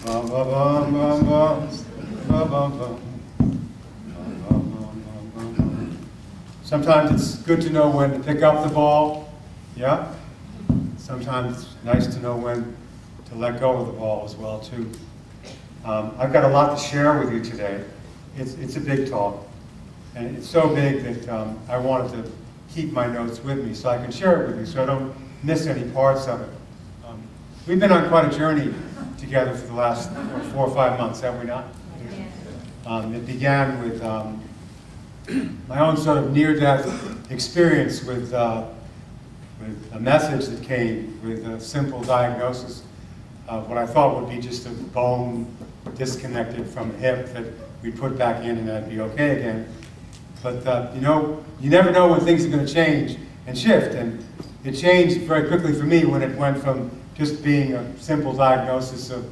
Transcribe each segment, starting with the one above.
Bum, bum, bum, bum, bum. Bum, bum, bum. Sometimes it's good to know when to pick up the ball, yeah? Sometimes it's nice to know when to let go of the ball as well, too. I've got a lot to share with you today. It's a big talk, and it's so big that I wanted to keep my notes with me so I can share it with you so I don't miss any parts of it. We've been on quite a journey together for the last 4 or 5 months, have we not? It began with my own sort of near-death experience with a message that came with a simple diagnosis of what I thought would be just a bone disconnected from a hip that we'd put back in and I'd be okay again. But you know, you never know when things are going to change and shift, and it changed very quickly for me when it went from just being a simple diagnosis of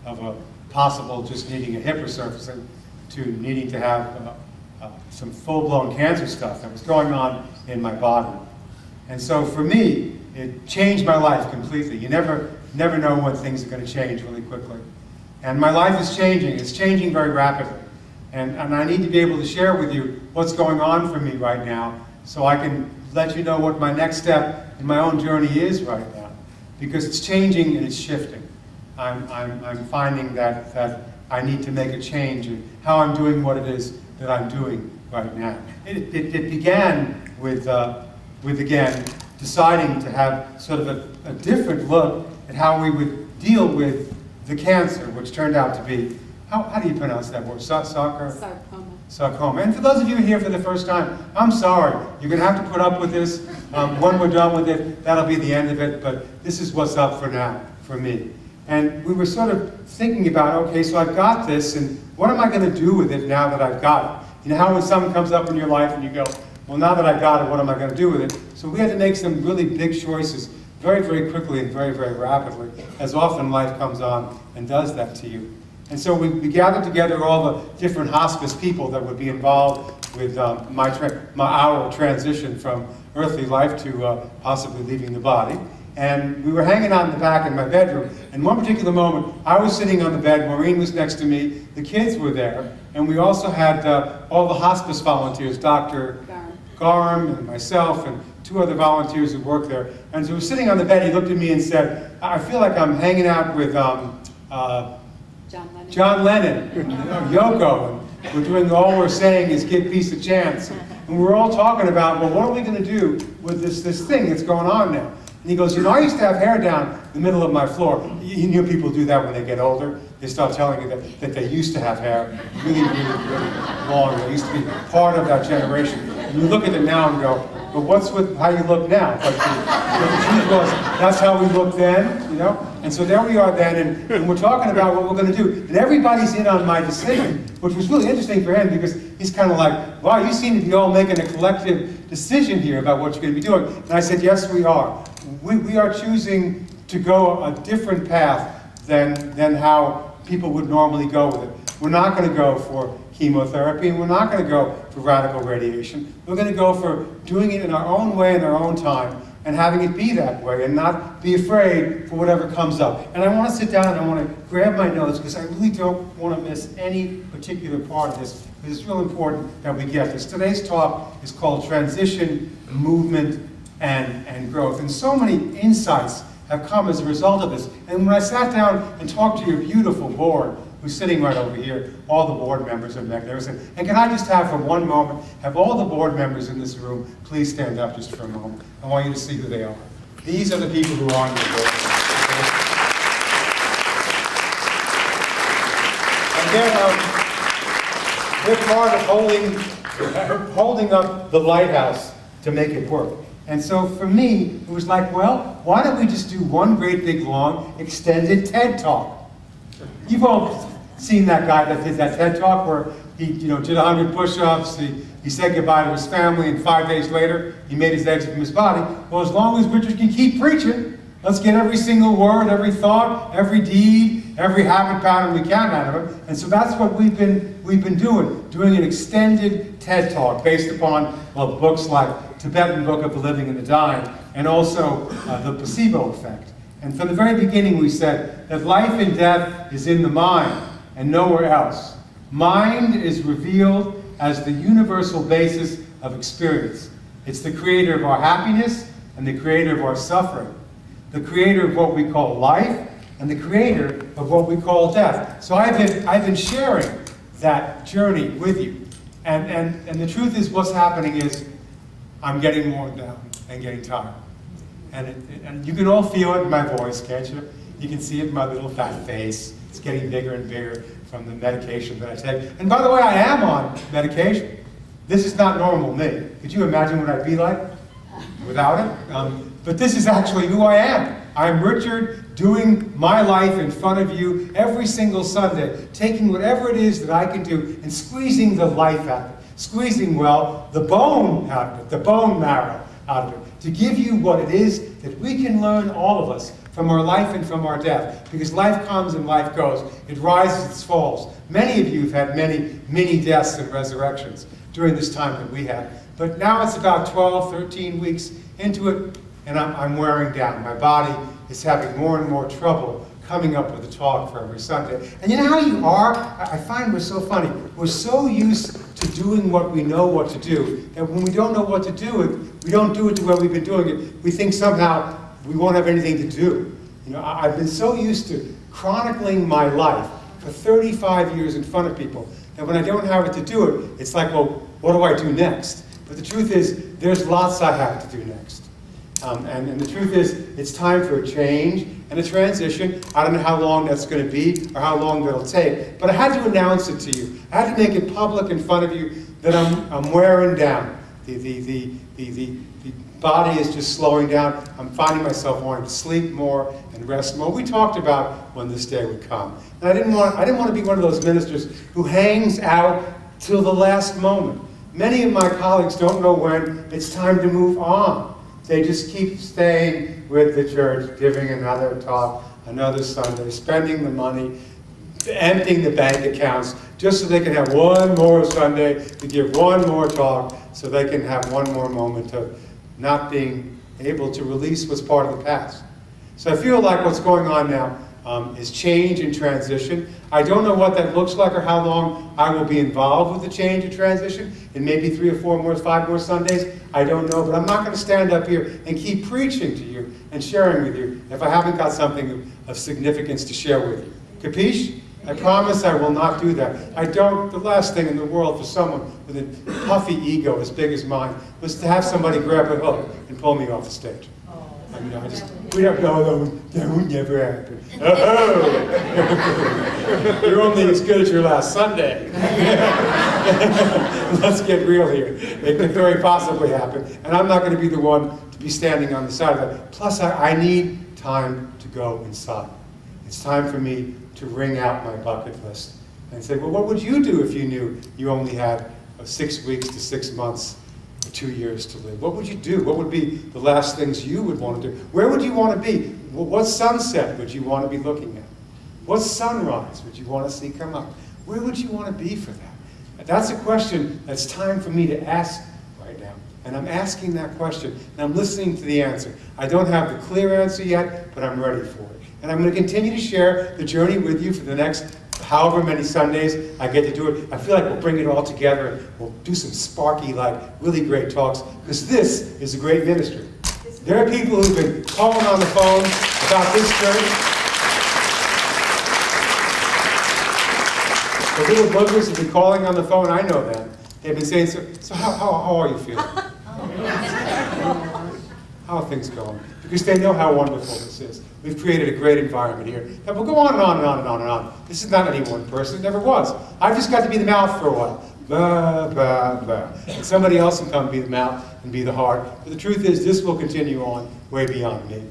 a possible just needing a hip resurfacing to needing to have some full-blown cancer stuff that was going on in my body. And so for me, it changed my life completely. You never know when things are going to change really quickly. And my life is changing. It's changing very rapidly. And I need to be able to share with you what's going on for me right now so I can let you know what my next step in my own journey is right now. Because it's changing and it's shifting. I'm finding that I need to make a change in how I'm doing what it is that I'm doing right now. It began with again, deciding to have sort of a different look at how we would deal with the cancer, which turned out to be, how do you pronounce that word? Sarcoma. Sarcoma. And for those of you here for the first time, I'm sorry. You're going to have to put up with this. When we're done with it, that'll be the end of it. But this is what's up for now, for me. And we were sort of thinking about, okay, so I've got this, and what am I going to do with it now that I've got it? You know how when something comes up in your life and you go, well, now that I've got it, what am I going to do with it? So we had to make some really big choices very, very quickly and very, very rapidly, as often life comes on and does that to you. And so we gathered together all the different hospice people that would be involved with our transition from earthly life to possibly leaving the body. And we were hanging out in the back in my bedroom. And one particular moment, I was sitting on the bed, Maureen was next to me, the kids were there, and we also had all the hospice volunteers, Dr. Garm and myself and 2 other volunteers who worked there. And so we were sitting on the bed, he looked at me and said, I feel like I'm hanging out with John Lennon, you know, Yoko, and we're doing all we're saying is give peace a chance. And we're all talking about, well, what are we going to do with this thing that's going on now? And he goes, you know, I used to have hair down the middle of my floor. You know people do that when they get older. They start telling you that they used to have hair really, really, really long. They used to be part of that generation. And you look at it now and go, but what's with how you look now? But the truth was, that's how we looked then, you know? And so there we are then, and we're talking about what we're going to do. And everybody's in on my decision, which was really interesting for him because he's kind of like, wow, you seem to be all making a collective decision here about what you're going to be doing. And I said, yes, we are. We are choosing to go a different path than how people would normally go with it. We're not going to go for chemotherapy, and we're not going to go for radical radiation. We're going to go for doing it in our own way, in our own time, and having it be that way, and not be afraid for whatever comes up. And I want to sit down and I want to grab my notes, because I really don't want to miss any particular part of this, because it's real important that we get this. Today's talk is called Transition, Movement, and Growth. And so many insights have come as a result of this. And when I sat down and talked to your beautiful board, who's sitting right over here, all the board members are back there, and can I just have for one moment, have all the board members in this room please stand up just for a moment. I want you to see who they are. These are the people who are on the board. And they're part of holding up the lighthouse to make it work. And so for me, it was like, well, why don't we just do one great big long extended TED Talk? You've all seen that guy that did that TED Talk where he did 100 push-ups, he said goodbye to his family, and 5 days later, he made his exit from his body. Well, as long as Richard can keep preaching, let's get every single word, every thought, every deed, every habit pattern we can out of him. And so that's what we've been doing an extended TED Talk based upon, well, books like Tibetan Book of the Living and the Dying, and also The Placebo Effect. And from the very beginning we said that life and death is in the mind and nowhere else. Mind is revealed as the universal basis of experience. It's the creator of our happiness and the creator of our suffering. The creator of what we call life and the creator of what we call death. So I've been sharing that journey with you. And the truth is, what's happening is I'm getting worn down and getting tired. And you can all feel it in my voice, can't you? You can see it in my little fat face. It's getting bigger and bigger from the medication that I take. And by the way, I am on medication. This is not normal me. Could you imagine what I'd be like without it? But this is actually who I am. I'm Richard, doing my life in front of you every single Sunday, taking whatever it is that I can do and squeezing the life out of it. Squeezing, well, the bone out of it, the bone marrow out of it, to give you what it is that we can learn, all of us, from our life and from our death. Because life comes and life goes. It rises, it falls. Many of you have had many mini deaths and resurrections during this time that we had. But now it's about 12, 13 weeks into it, and I'm wearing down. My body is having more and more trouble coming up with a talk for every Sunday. And you know how you are? I find we're so funny. We're so used to doing what we know what to do, that when we don't know what to do, we don't do it the way we've been doing it. We think somehow we won't have anything to do. You know, I've been so used to chronicling my life for 35 years in front of people that when I don't have it to do it, it's like, well, what do I do next? But the truth is, there's lots I have to do next. And the truth is, it's time for a change and a transition. I don't know how long that's going to be or how long that'll take, but I had to announce it to you. I had to make it public in front of you that I'm wearing down. The body is just slowing down. I'm finding myself wanting to sleep more and rest more. We talked about when this day would come. And I didn't want to be one of those ministers who hangs out till the last moment. Many of my colleagues don't know when it's time to move on. They just keep staying with the church, giving another talk, another Sunday, spending the money, emptying the bank accounts, just so they can have one more Sunday to give one more talk, so they can have one more moment of not being able to release what's part of the past. So I feel like what's going on now is change and transition. I don't know what that looks like or how long I will be involved with the change and transition. In maybe 3 or 4 more, 5 more Sundays. I don't know, but I'm not going to stand up here and keep preaching to you and sharing with you if I haven't got something of significance to share with you. Capiche? I promise I will not do that. The last thing in the world for someone with a puffy ego as big as mine was to have somebody grab a hook and pull me off the stage. I mean, that would never happen. Oh! You're only as good as your last Sunday. Let's get real here. It could very possibly happen. And I'm not going to be the one to be standing on the side of that. Plus, I need time to go inside. It's time for me to wring out my bucket list and say, well, what would you do if you knew you only had 6 weeks to 6 months or 2 years to live? What would you do? What would be the last things you would want to do? Where would you want to be? What sunset would you want to be looking at? What sunrise would you want to see come up? Where would you want to be for that? That's a question that's time for me to ask right now. And I'm asking that question, and I'm listening to the answer. I don't have the clear answer yet, but I'm ready for it. And I'm going to continue to share the journey with you for the next however many Sundays I get to do it. I feel like we'll bring it all together. We'll do some sparky, really great talks, because this is a great ministry. There are people who've been calling on the phone about this church. The little buggers have been calling on the phone. I know them. They've been saying, so how are you feeling? How are things going? Because they know how wonderful this is. We've created a great environment here that will go on and on and on and on and on. This is not any one person. It never was. I've just got to be the mouth for a while. Blah, blah, blah. And somebody else can come and be the mouth and be the heart. But the truth is, this will continue on way beyond me.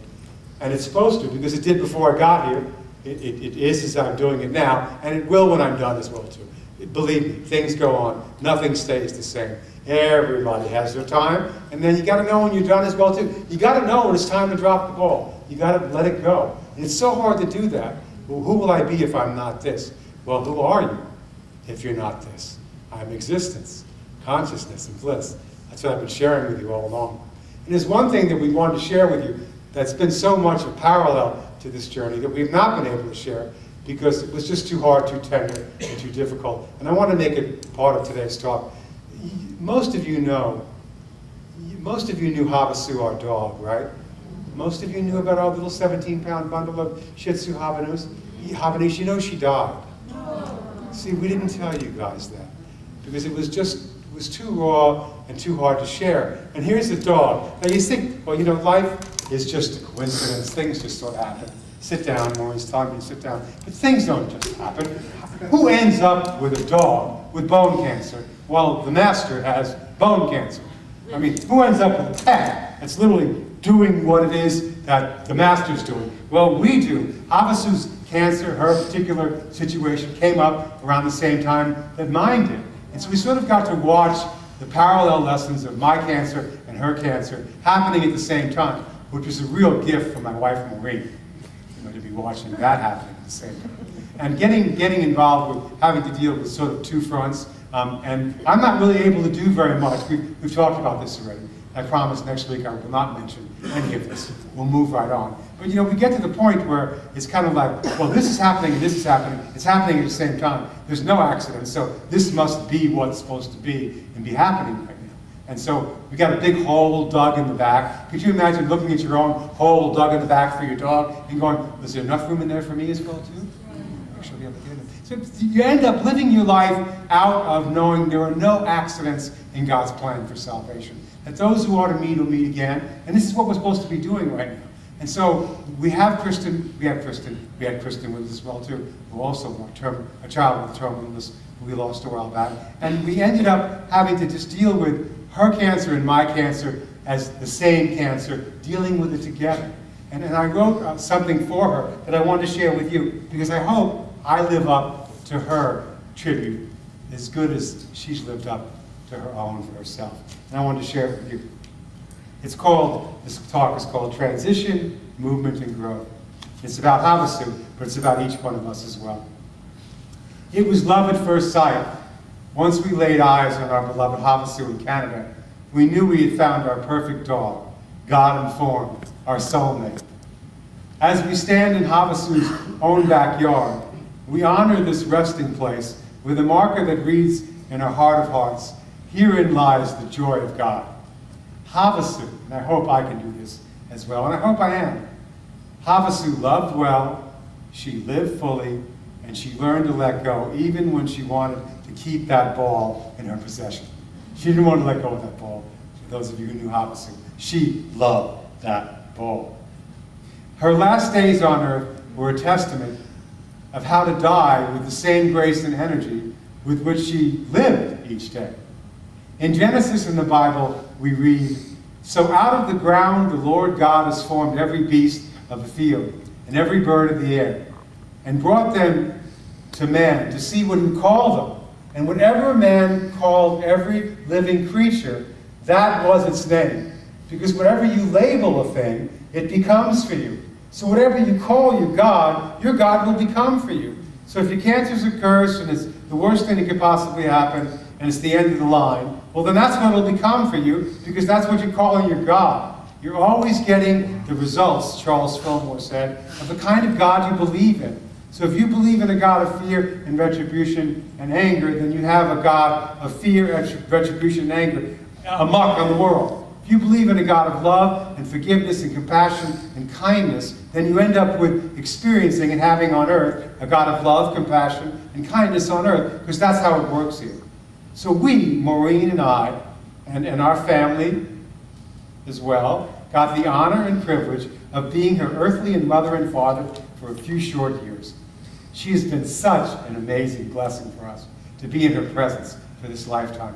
And it's supposed to, because it did before I got here. It is as I'm doing it now, and it will when I'm done as well, too. Believe me, things go on. Nothing stays the same. Everybody has their time, and then you got to know when you're done as well, too. You got to know when it's time to drop the ball. You got to let it go. And it's so hard to do that. Well, who will I be if I'm not this? Well, who are you if you're not this? I'm existence, consciousness, and bliss. That's what I've been sharing with you all along. And there's one thing that we wanted to share with you that's been so much a parallel to this journey that we've not been able to share because it was just too hard, too tender, and too difficult. And I want to make it part of today's talk. Most of you knew Havasu, our dog, right? Most of you knew about our little 17-pound bundle of Shih Tzu Havanese. You know she died. See, we didn't tell you guys that because it was too raw and too hard to share. And here's the dog. Now you think, well, you know, life is just a coincidence. Things just sort of happen. Sit down, Maureen's telling me to sit down. But things don't just happen. Who ends up with a dog with bone cancer while the master has bone cancer? I mean, who ends up with a pet that's literally doing what it is that the master's doing? Well, we do. Havasu's cancer, her particular situation, came up around the same time that mine did. And so we sort of got to watch the parallel lessons of my cancer and her cancer happening at the same time, which was a real gift for my wife, Maureen, you know, to be watching that happening at the same time. And getting involved with having to deal with sort of two fronts. And I'm not really able to do very much. We've talked about this already. I promise next week I will not mention any of this. We'll move right on. But you know, we get to the point where it's kind of like, well, this is happening and this is happening. It's happening at the same time. There's no accident, so this must be what's supposed to be and be happening right now. And so we got a big hole dug in the back. Could you imagine looking at your own hole dug in the back for your dog and going, is there enough room in there for me as well too? I should be able to get it. So you end up living your life out of knowing there are no accidents in God's plan for salvation. That those who are to meet will meet again. And this is what we're supposed to be doing right now. And so we have Kristen, we had Kristen with us as well too, who also a child with terminal illness who we lost a while back. And we ended up having to just deal with her cancer and my cancer as the same cancer, dealing with it together. And I wrote something for her that I wanted to share with you because I hope I live up to her tribute as good as she's lived up to her own for herself. And I wanted to share it with you. This talk is called Transition, Movement, and Growth. It's about Havasu, but it's about each one of us as well. It was love at first sight. Once we laid eyes on our beloved Havasu in Canada, we knew we had found our perfect dog, God-informed, our soulmate. As we stand in Havasu's own backyard, we honor this resting place with a marker that reads in our heart of hearts, "Herein lies the joy of God." Havasu, and I hope I can do this as well, and I hope I am. Havasu loved well, she lived fully, and she learned to let go even when she wanted to keep that ball in her possession. She didn't want to let go of that ball. For those of you who knew Havasu, she loved that ball. Her last days on earth were a testament of how to die with the same grace and energy with which she lived each day. In Genesis in the Bible, we read, "So out of the ground the Lord God has formed every beast of the field and every bird of the air, and brought them to man to see what he would call them. And whatever man called every living creature, that was its name. Because whatever you label a thing, it becomes for you. So whatever you call your God will become for you. So if your cancer's a curse and it's the worst thing that could possibly happen, and it's the end of the line, well then that's what it'll become for you, because that's what you're calling your God. You're always getting the results, Charles Fillmore said, of the kind of God you believe in. So if you believe in a God of fear and retribution and anger, then you have a God of fear, retribution, and anger amok on the world. If you believe in a God of love and forgiveness and compassion and kindness, then you end up with experiencing and having on earth a God of love, compassion, and kindness on earth, because that's how it works here. So we, Maureen and I, and our family as well, got the honor and privilege of being her earthly and mother and father for a few short years. She has been such an amazing blessing for us to be in her presence for this lifetime.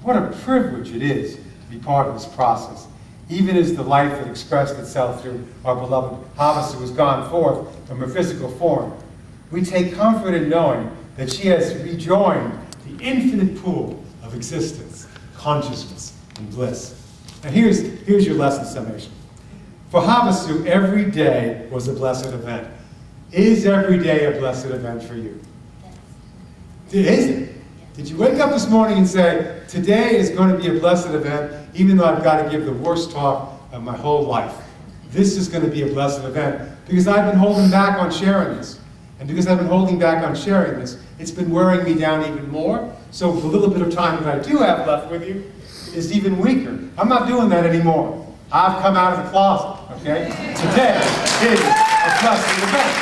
What a privilege it is to be part of this process, even as the life that expressed itself through our beloved Havasu has gone forth from her physical form. We take comfort in knowing that she has rejoined the infinite pool of existence, consciousness, and bliss. Now here's your lesson summation. For Havasu, every day was a blessed event. Is every day a blessed event for you? Yes. Is it? Did you wake up this morning and say, today is going to be a blessed event, even though I've got to give the worst talk of my whole life? this is going to be a blessed event, because I've been holding back on sharing this. And because I've been holding back on sharing this, it's been wearing me down even more. So the little bit of time that I do have left with you is even weaker. I'm not doing that anymore. I've come out of the closet, okay? Today is a blessed event.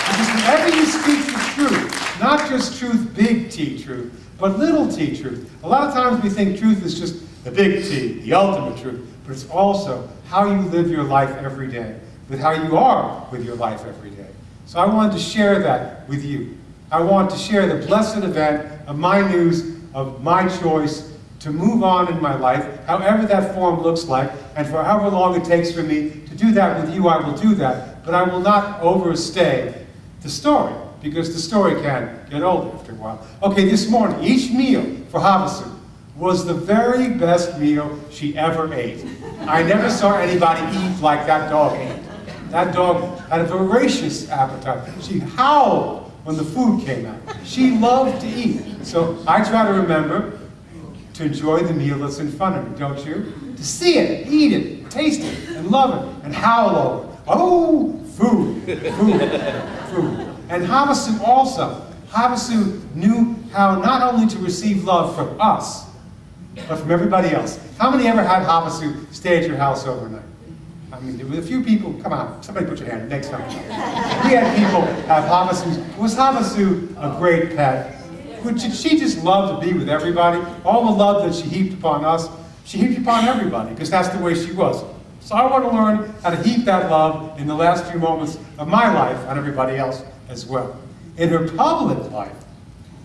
Because whenever you speak the truth, not just truth, big T truth, but little t truth. A lot of times we think truth is just the big T, the ultimate truth, but it's also how you live your life every day, with how you are with your life every day. So I wanted to share that with you. I want to share the blessed event of my news, of my choice to move on in my life, however that form looks like, and for however long it takes for me to do that with you, I will do that. But I will not overstay the story, because the story can get old after a while. Okay, this morning, each meal for Havasu was the very best meal she ever ate. I never saw anybody eat like that dog ate. That dog had a voracious appetite. She howled when the food came out. She loved to eat. So I try to remember to enjoy the meal that's in front of me, don't you? To see it, eat it, taste it, and love it, and howl over it. Oh, food, food, food. And Havasu also. Havasu knew how not only to receive love from us, but from everybody else. How many ever had Havasu stay at your house overnight? I mean, there were a few people, come on, somebody put your hand, next time. We had people have Havasu. Was Havasu a great pet? She just loved to be with everybody. All the love that she heaped upon us, she heaped upon everybody, because that's the way she was. So I want to learn how to heap that love in the last few moments of my life on everybody else as well. In her public life,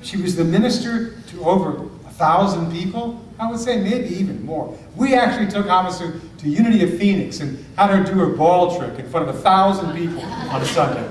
she was the minister to over 1,000 people. I would say maybe even more. We actually took Havasu to Unity of Phoenix and had her do her ball trick in front of 1,000 people on a Sunday.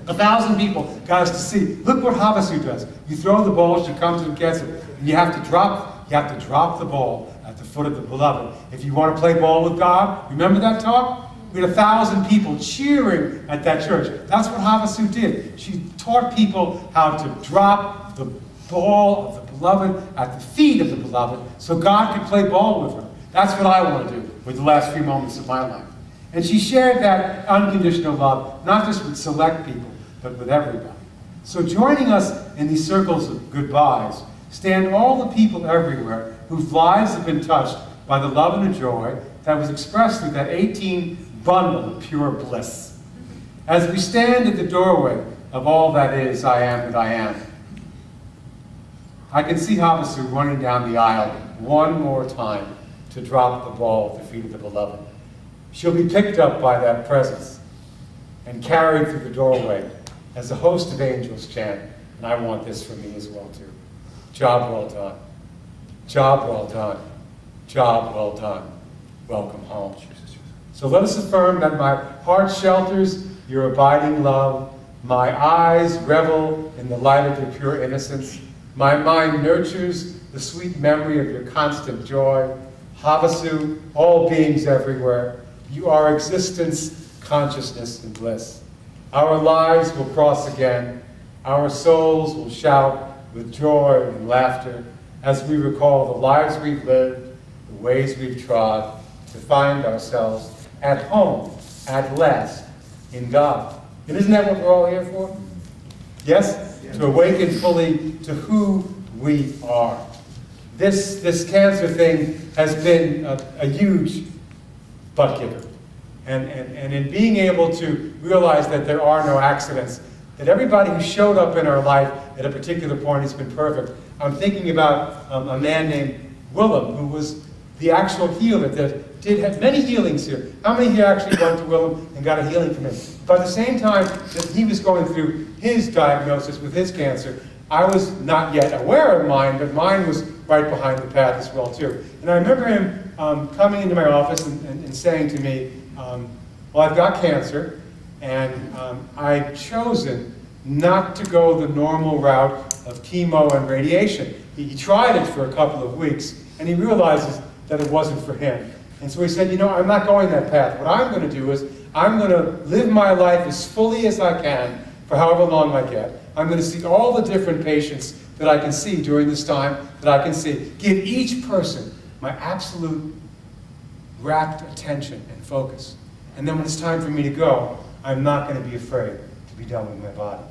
1,000 people got us to see, look what Havasu does. You throw the ball, she comes and gets it. And you have to drop the ball at the foot of the beloved. If you want to play ball with God, remember that talk? We had 1,000 people cheering at that church. That's what Havasu did. She taught people how to drop the ball of the beloved at the feet of the beloved so God could play ball with her. That's what I want to do with the last few moments of my life. And she shared that unconditional love, not just with select people, but with everybody. So joining us in these circles of goodbyes stand all the people everywhere whose lives have been touched by the love and the joy that was expressed through that 18 bundle of pure bliss. As we stand at the doorway of all that is, I am that I am, I can see Havasu running down the aisle one more time to drop the ball at the feet of the beloved. She'll be picked up by that presence and carried through the doorway as a host of angels chant, and I want this for me as well too. Job well done. Job well done. Job well done. Welcome home. So let us affirm that my heart shelters your abiding love, my eyes revel in the light of your pure innocence, my mind nurtures the sweet memory of your constant joy. Havasu, all beings everywhere, you are existence, consciousness, and bliss. Our lives will cross again. Our souls will shout with joy and laughter as we recall the lives we've lived, the ways we've trod, to find ourselves at home, at last, in God. And isn't that what we're all here for? Yes? Yes. To awaken fully to who we are. This cancer thing has been a huge butt kicker. And in being able to realize that there are no accidents, that everybody who showed up in our life at a particular point has been perfect. I'm thinking about a man named Willem, who was the actual healer that did have many healings here. How many here actually went to Willem and got a healing from him? By the same time that he was going through his diagnosis with his cancer, I was not yet aware of mine, but mine was right behind the path as well too. And I remember him coming into my office and saying to me, well, I've got cancer, and I've chosen not to go the normal route of chemo and radiation. He tried it for a couple of weeks, and he realizes that it wasn't for him. And so he said, you know, I'm not going that path. What I'm going to do is I'm going to live my life as fully as I can for however long I get. I'm going to see all the different patients that I can see during this time that I can see. Give each person my absolute rapt attention and focus. And then when it's time for me to go, I'm not going to be afraid to be done with my body.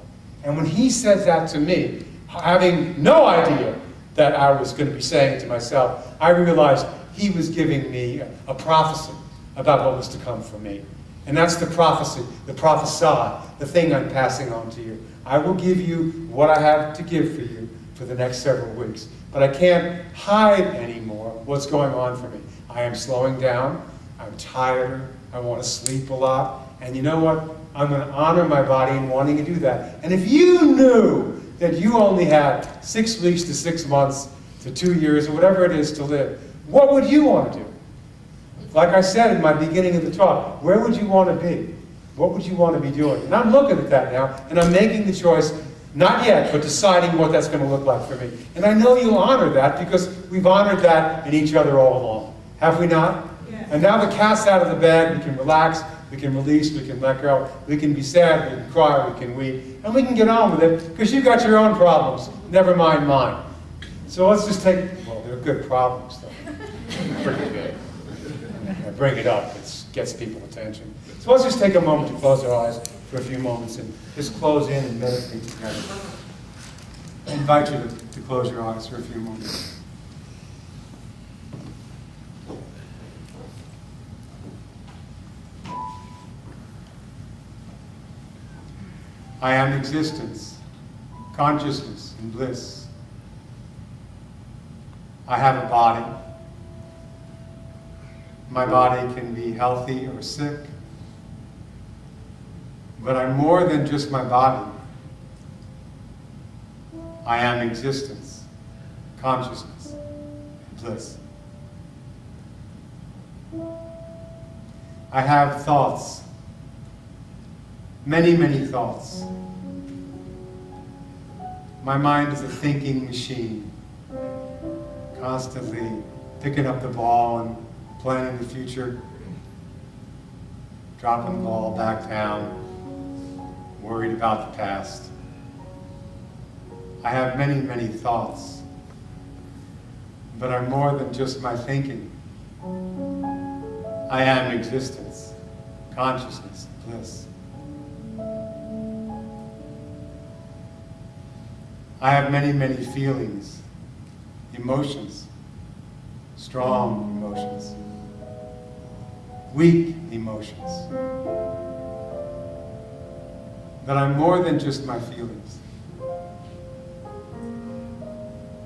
And when he said that to me, having no idea that I was going to be saying it to myself, I realized he was giving me a prophecy about what was to come for me. And that's the prophecy, the prophesy, the thing I'm passing on to you. I will give you what I have to give for you for the next several weeks. But I can't hide anymore what's going on for me. I am slowing down. I'm tired. I want to sleep a lot. And you know what? I'm going to honor my body in wanting to do that. And if you knew that you only had 6 weeks to 6 months to 2 years or whatever it is to live, what would you want to do? Like I said in my beginning of the talk, where would you want to be? What would you want to be doing? And I'm looking at that now, and I'm making the choice, not yet, but deciding what that's going to look like for me. And I know you'll honor that because we've honored that in each other all along. Have we not? Yes. And now the cat's out of the bag, we can relax, we can release, we can let go, we can be sad, we can cry, we can weep, and we can get on with it because you've got your own problems, never mind mine. So let's just take, well, they're good problems though. Pretty good. I bring it up, it gets people attention. So let's just take a moment to close our eyes for a few moments and just close in and meditate together. I invite you to close your eyes for a few moments. I am existence, consciousness, and bliss. I have a body. My body can be healthy or sick, but I'm more than just my body. I am existence, consciousness, and bliss. I have thoughts, many, many thoughts. My mind is a thinking machine, constantly picking up the ball and planning the future, dropping the ball back down, worried about the past. I have many, many thoughts, but I'm more than just my thinking. I am existence, consciousness, bliss. I have many, many feelings, emotions, strong emotions, weak emotions. But I'm more than just my feelings.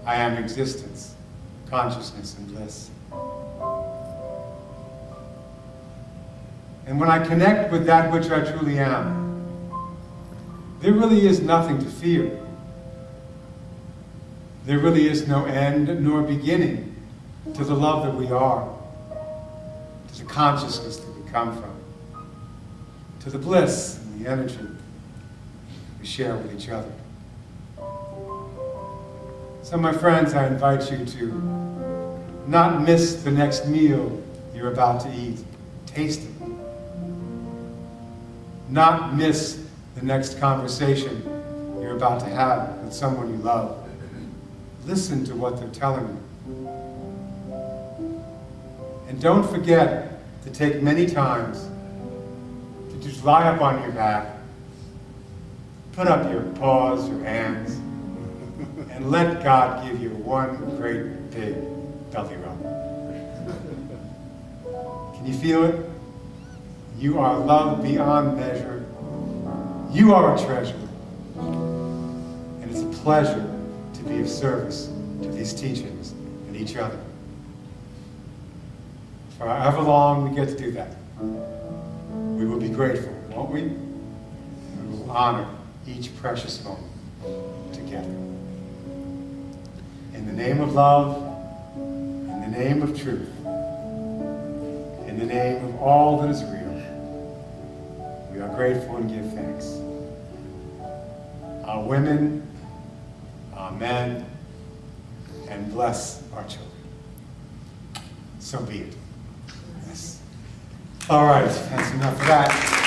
I am existence, consciousness, and bliss. And when I connect with that which I truly am, there really is nothing to fear. There really is no end nor beginning to the love that we are, to the consciousness that we come from, to the bliss and the energy we share with each other. So my friends, I invite you to not miss the next meal you're about to eat. Taste it. Not miss the next conversation you're about to have with someone you love. Listen to what they're telling you. And don't forget to take many times to just lie up on your back, put up your paws, your hands, and let God give you one great big belly rub. Can you feel it? You are loved beyond measure. You are a treasure. And it's a pleasure to be of service to these teachings and each other. For however long we get to do that, we will be grateful, won't we? We will honor each precious moment together. In the name of love, in the name of truth, in the name of all that is real, we are grateful and give thanks. Our women, our men, and bless our children. So be it. Yes. All right, that's enough of that.